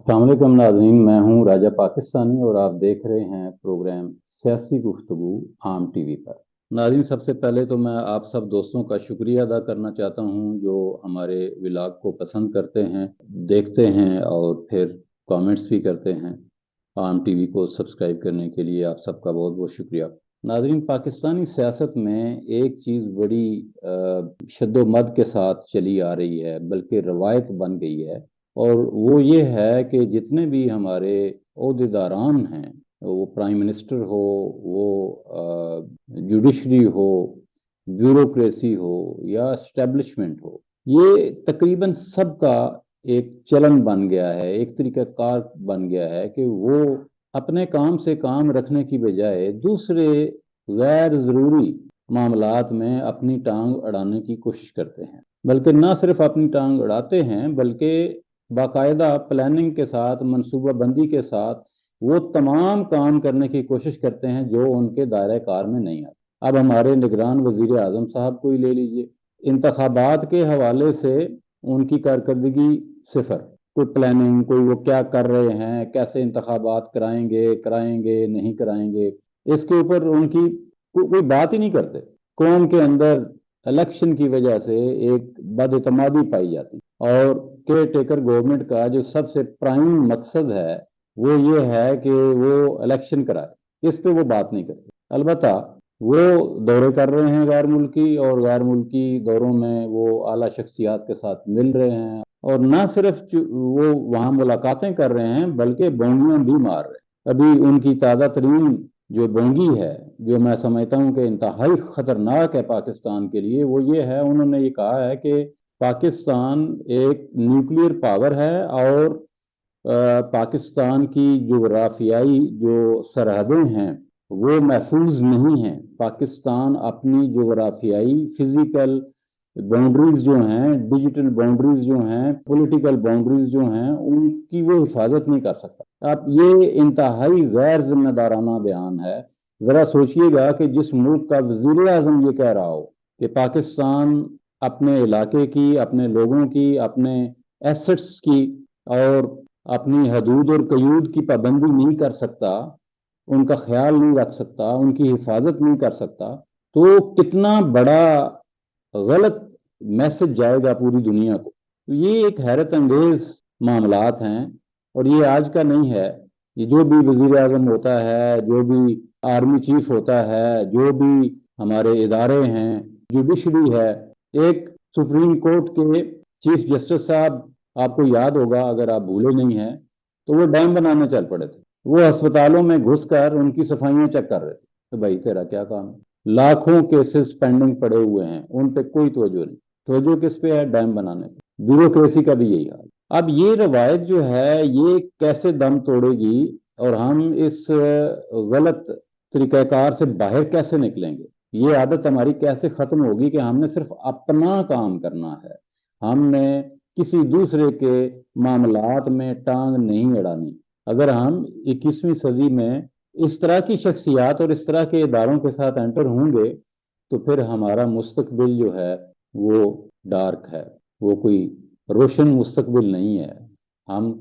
अस्सलाम वालेकुम नाज़रीन, मैं हूं राजा पाकिस्तानी और आप देख रहे हैं प्रोग्राम सियासी गुफ्तगू आम टीवी पर। नाज़रीन, सबसे पहले तो मैं आप सब दोस्तों का शुक्रिया अदा करना चाहता हूं जो हमारे व्लॉग को पसंद करते हैं, देखते हैं और फिर कमेंट्स भी करते हैं। आम टीवी को सब्सक्राइब करने के लिए आप सबका बहुत बहुत शुक्रिया। नाज़रीन, पाकिस्तानी सियासत में एक चीज़ बड़ी शद्दोमद के साथ चली आ रही है, बल्कि रवायत बन गई है, और वो ये है कि जितने भी हमारे ओहदेदारान हैं, वो प्राइम मिनिस्टर हो, वो जुडिशरी हो, ब्यूरोक्रेसी हो या एस्टेब्लिशमेंट हो, ये तकरीबन सबका एक चलन बन गया है, एक तरीकाकार बन गया है कि वो अपने काम से काम रखने की बजाय दूसरे गैर ज़रूरी मामलात में अपनी टांग अड़ाने की कोशिश करते हैं। बल्कि ना सिर्फ अपनी टांग अड़ाते हैं, बल्कि बाकायदा प्लानिंग के साथ, मनसूबा बंदी के साथ वो तमाम काम करने की कोशिश करते हैं जो उनके दायरे कार में नहीं आते। अब हमारे निगरान वजीर आजम साहब को ही ले लीजिए, इंतखाबात के हवाले से उनकी कारकर्दगी सिफर। कोई प्लानिंग, कोई वो क्या कर रहे हैं, कैसे इंतखाबात कराएंगे, कराएंगे नहीं कराएंगे, इसके ऊपर उनकी कोई बात ही नहीं करते। कौम के अंदर इलेक्शन की वजह से एक बदइतमादी पाई जाती, और केयर टेकर गवर्नमेंट का जो सबसे प्राइम मकसद है वो ये है कि वो इलेक्शन कराए, इस पे वो बात नहीं करते। अलबत्ता वो दौरे कर रहे हैं गैर मुल्की, और गैर मुल्की दौरों में वो आला शख्सियात के साथ मिल रहे हैं, और ना सिर्फ वो वहाँ मुलाकातें कर रहे हैं बल्कि बोंगियां भी मार रहे हैं। अभी उनकी ताज़ा तरीन जो बोंगी है, जो मैं समझता हूँ कि इंतहाई खतरनाक है पाकिस्तान के लिए, वो ये है, उन्होंने ये कहा है कि पाकिस्तान एक न्यूक्लियर पावर है, और पाकिस्तान की जोग्राफियाई जो सरहदें हैं वो महफूज नहीं हैं। पाकिस्तान अपनी जोग्राफियाई फिजिकल बाउंड्रीज जो हैं, डिजिटल बाउंड्रीज जो हैं, पॉलिटिकल बाउंड्रीज जो हैं, उनकी वो हिफाजत नहीं कर सकता। अब ये इंतहाई गैर जिम्मेदाराना बयान है। जरा सोचिएगा कि जिस मुल्क का वजीर आजम ये कह रहा हो कि पाकिस्तान अपने इलाके की, अपने लोगों की, अपने एसेट्स की और अपनी हदूद और कयूद की पाबंदी नहीं कर सकता, उनका ख्याल नहीं रख सकता, उनकी हिफाजत नहीं कर सकता, तो कितना बड़ा गलत मैसेज जाएगा पूरी दुनिया को। तो ये एक हैरत अंगेज मामलात हैं, और ये आज का नहीं है। ये जो भी वजीर आजम होता है, जो भी आर्मी चीफ होता है, जो भी हमारे इदारे हैं, जुडिशरी है, एक सुप्रीम कोर्ट के चीफ जस्टिस साहब, आपको याद होगा अगर आप भूले नहीं हैं, तो वो डैम बनाने चल पड़े थे। वो अस्पतालों में घुसकर उनकी सफाइयां चेक कर रहे थे। तो भाई तेरा क्या काम है? लाखों केसेस पेंडिंग पड़े हुए हैं, उन पे कोई तवज्जो नहीं। तवज्जो किस पे है? डैम बनाने पे। ब्यूरोक्रेसी का भी यही हाल। अब ये रवायत जो है ये कैसे दम तोड़ेगी, और हम इस गलत तरीक़ाकार से बाहर कैसे निकलेंगे? ये आदत हमारी कैसे खत्म होगी कि हमने सिर्फ अपना काम करना है, हमने किसी दूसरे के मामलात में टांग नहीं अड़ानी। अगर हम 21वीं सदी में इस तरह की शख्सियात और इस तरह के इदारों के साथ एंटर होंगे, तो फिर हमारा मुस्तकबिल जो है वो डार्क है, वो कोई रोशन मुस्तकबिल नहीं है। हम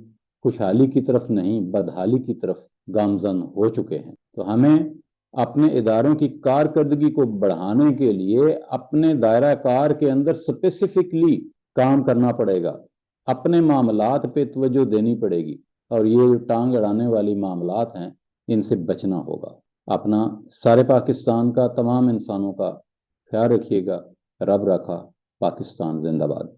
खुशहाली की तरफ नहीं, बदहाली की तरफ गामजन हो चुके हैं। तो हमें अपने इदारों की कारकर्दगी को बढ़ाने के लिए अपने दायरा कार के अंदर स्पेसिफिकली काम करना पड़ेगा, अपने मामलात पे तवज्जो देनी पड़ेगी, और ये जो टांग अड़ाने वाली मामलात हैं इनसे बचना होगा। अपना सारे पाकिस्तान का, तमाम इंसानों का ख्याल रखिएगा। रब रखा, पाकिस्तान जिंदाबाद।